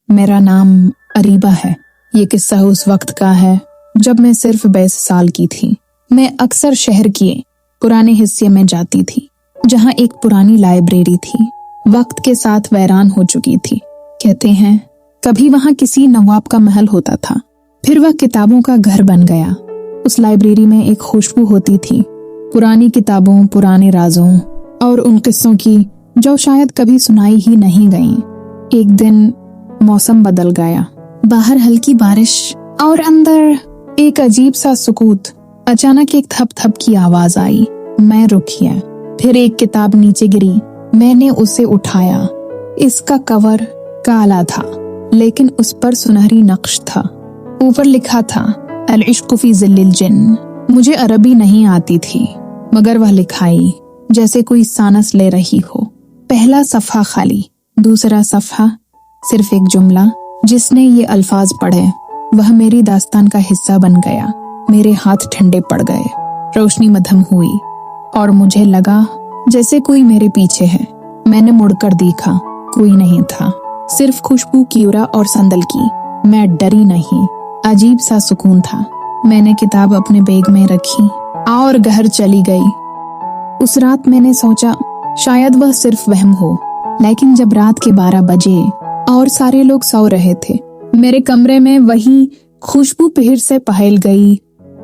मेरा नाम अरीबा है। ये किस्सा उस वक्त का है जब मैं सिर्फ 22 साल की थी। मैं अक्सर शहर के पुराने हिस्से में जाती थी, जहाँ एक पुरानी लाइब्रेरी थी, वक्त के साथ वीरान हो चुकी थी। कहते हैं कभी वहाँ किसी नवाब का महल होता था, फिर वह किताबों का घर बन गया। उस लाइब्रेरी में एक खुशबू होती थी, पुरानी किताबों, पुराने राजों और उन किस्सों की जो शायद कभी सुनाई ही नहीं गई। एक दिन मौसम बदल गया, बाहर हल्की बारिश और अंदर एक अजीब सा सुकूत। अचानक एक थप थप की आवाज आई। मैं रुकी, फिर एक किताब नीचे गिरी। मैंने उसे उठाया। इसका कवर काला था, लेकिन उस पर सुनहरी नक्श था। ऊपर लिखा था अल इश्क फी ज़िल्लिल जिन्न। मुझे अरबी नहीं आती थी, मगर वह लिखाई जैसे कोई सानस ले रही हो। पहला सफ़हा खाली, दूसरा सफ़हा सिर्फ एक जुमला। जिसने ये अल्फाज पढ़े वह मेरी दास्तान का हिस्सा बन गया। मेरे हाथ ठंडे पड़ गए, रोशनी मद्धम हुई और मुझे लगा जैसे कोई मेरे पीछे है। मैंने मुड़कर देखा, कोई नहीं था, सिर्फ खुशबू, कीड़ा और संदल की। मैं डरी नहीं, अजीब सा सुकून था। मैंने किताब अपने बैग में रखी और घर चली गई। उस रात मैंने सोचा शायद वह सिर्फ वहम हो, लेकिन जब रात के 12 बजे और सारे लोग सो रहे थे, मेरे कमरे में वही खुशबू फिर से पहल गई।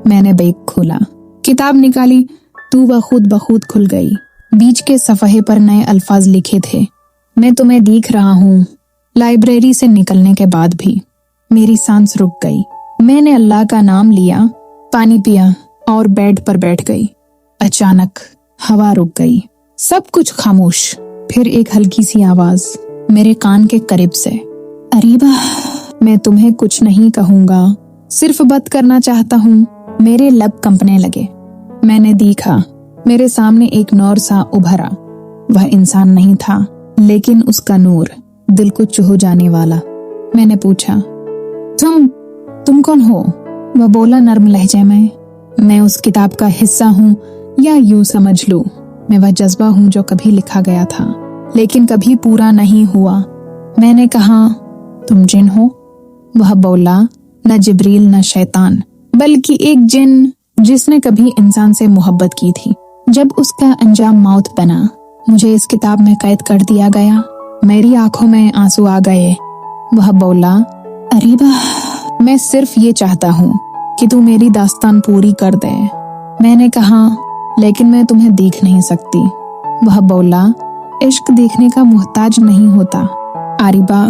मैंने बैग खोला, किताब निकाली तो वह खुद ब खुद खुल गई। बीच के सफ़हे पर नए अल्फाज लिखे थे, मैं तुम्हें देख रहा हूँ। लाइब्रेरी से निकलने के बाद भी मेरी सांस रुक गई। मैंने अल्लाह का नाम लिया, पानी पिया और बेड पर बैठ गई। अचानक हवा रुक गई, सब कुछ खामोश। फिर एक हल्की सी आवाज मेरे कान के करीब से, अरीबा, मैं तुम्हें कुछ नहीं कहूंगा, सिर्फ बात करना चाहता हूँ। मेरे लब कंपने लगे। मैंने देखा, मेरे सामने एक नूर सा उभरा। वह इंसान नहीं था, लेकिन उसका नूर दिल को छू जाने वाला। मैंने पूछा, तुम कौन हो? वह बोला नर्म लहजे में, मैं उस किताब का हिस्सा हूँ, या यूं समझ लो मैं वह जज्बा हूँ जो कभी लिखा गया था, लेकिन कभी पूरा नहीं हुआ। मैंने कहा, तुम जिन हो? वह बोला, न जिब्रील न शैतान, बल्कि एक जिन जिसने कभी इंसान से मोहब्बत की थी। जब उसका अंजाम मौत बना, मुझे इस किताब में कैद कर दिया गया। मेरी आंखों में आंसू आ गए। वह बोला, अरीबा, मैं सिर्फ ये चाहता हूँ कि तू मेरी दास्तान पूरी कर दे। मैंने कहा, लेकिन मैं तुम्हें देख नहीं सकती। वह बोला, इश्क देखने का मोहताज नहीं होता अरीबा,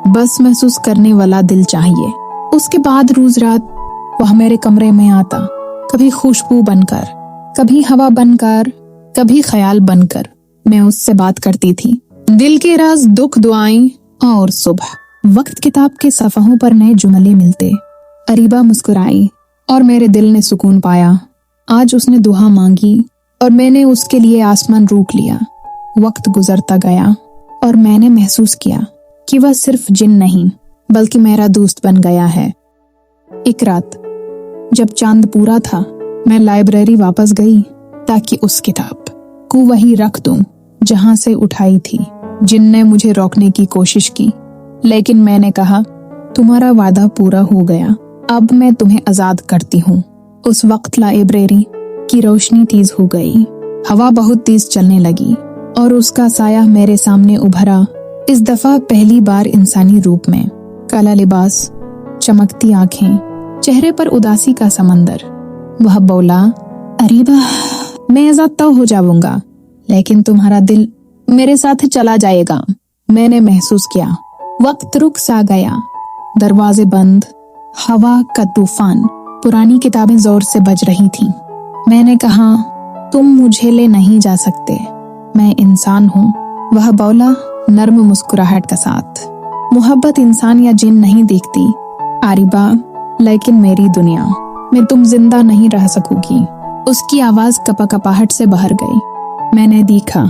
बस महसूस करने वाला दिल चाहिए। उसके बाद रोज रात वह मेरे कमरे में आता, कभी खुशबू बनकर, कभी हवा बनकर, कभी ख्याल बनकर। मैं उससे बात करती थी, दिल के राज, दुख, दुआएं। और सुबह वक्त किताब के सफ़हों पर नए जुमले मिलते। अरीबा मुस्कुराई और मेरे दिल ने सुकून पाया। आज उसने दुआ मांगी और मैंने उसके लिए आसमान रोक लिया। वक्त गुजरता गया और मैंने महसूस किया कि वह सिर्फ जिन नहीं, बल्कि मेरा दोस्त बन गया है। एक रात जब चांद पूरा था, मैं लाइब्रेरी वापस गई ताकि उस किताब को वहीं रख दूं जहां से उठाई थी। जिन ने मुझे रोकने की कोशिश की, लेकिन मैंने कहा, तुम्हारा वादा पूरा हो गया, अब मैं तुम्हें आजाद करती हूँ। उस वक्त लाइब्रेरी की रोशनी तेज हो गई, हवा बहुत तेज चलने लगी और उसका साया मेरे सामने उभरा। इस दफा पहली बार इंसानी रूप में। काला लिबास, चमकती आंखें, चेहरे पर उदासी का समंदर। वह बोला, अरीबा, मैं आजाद तो हो जाऊंगा, लेकिन तुम्हारा दिल मेरे साथ चला जाएगा। मैंने महसूस किया, वक्त रुक सा गया, दरवाजे बंद, हवा का तूफान, पुरानी किताबें जोर से बज रही थीं। मैंने कहा, तुम मुझे ले नहीं जा सकते, मैं इंसान हूँ। वह बोला नर्म मुस्कुराहट के साथ, मोहब्बत इंसान या जिन नहीं देखती अरीबा, लेकिन मेरी दुनिया में तुम जिंदा नहीं रह सकोगी। उसकी आवाज कपाहट से बाहर गई। मैंने देखा,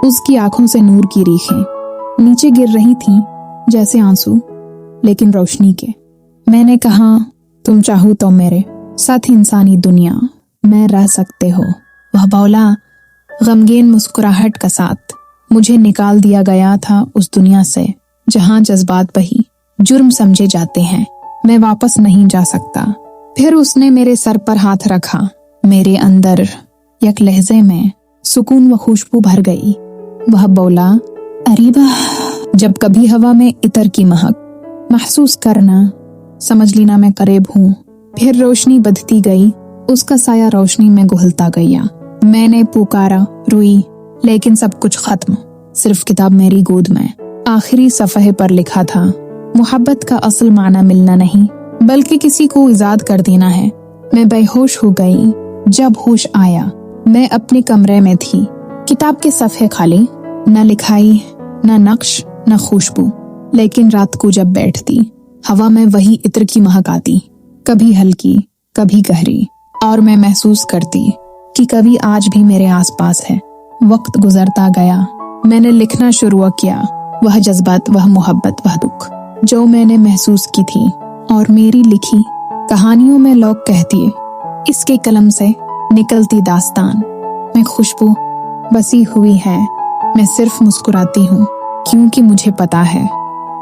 उसकी आंखों से नूर की रेखें नीचे गिर रही थीं, जैसे आंसू, लेकिन रोशनी के। मैंने कहा, तुम चाहो तो मेरे साथ इंसानी दुनिया में रह सकते हो। वह बोला गमगीन मुस्कुराहट के साथ, मुझे निकाल दिया गया था उस दुनिया से जहां जज्बात बही, जुर्म समझे जाते हैं। मैं वापस नहीं जा सकता। फिर उसने मेरे सर पर हाथ रखा। मेरे अंदर एक लहजे में सुकून व खुशबू भर गई। वह बोला, अरीबा, जब कभी हवा में इतर की महक महसूस करना, समझ लेना मैं करीब हूँ। फिर रोशनी बढ़ती गई, उसका साया रोशनी में घुलता गया। मैंने पुकारा, रोई, लेकिन सब कुछ खत्म। सिर्फ किताब मेरी गोद में। आखिरी सफ़हे पर लिखा था, मोहब्बत का असल माना मिलना नहीं, बल्कि किसी को इजाद कर देना है। मैं बेहोश हो गई। जब होश आया, मैं अपने कमरे में थी। किताब के सफ़े खाली, न लिखाई, न नक्श, न खुशबू। लेकिन रात को जब बैठती, हवा में वही इत्र की महक आती, कभी हल्की, कभी गहरी, और मैं महसूस करती कि कभी आज भी मेरे आसपास है। वक्त गुजरता गया। मैंने लिखना शुरू किया, वह जज्बात, वह मोहब्बत, वह दुख जो मैंने महसूस की थी। और मेरी लिखी कहानियों में लोग कहती है, इसके कलम से निकलती दास्तान में खुशबू बसी हुई है। मैं सिर्फ मुस्कुराती हूँ, क्योंकि मुझे पता है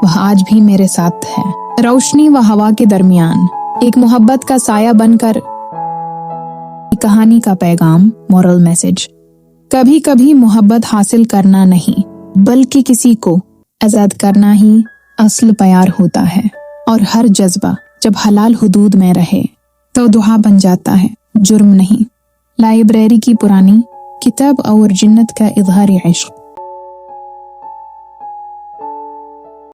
वह आज भी मेरे साथ है। रोशनी व हवा के दरमियान एक मोहब्बत का साया बनकर। कहानी का पैगाम, मोरल मैसेज। कभी कभी मोहब्बत हासिल करना नहीं, बल्कि किसी को आजाद करना ही असल प्यार होता है। और हर जज्बा जब हलाल हुदूद में रहे तो दुआ बन जाता है, जुर्म नहीं। लाइब्रेरी की पुरानी किताब और जन्नत का इज़हार इश्क।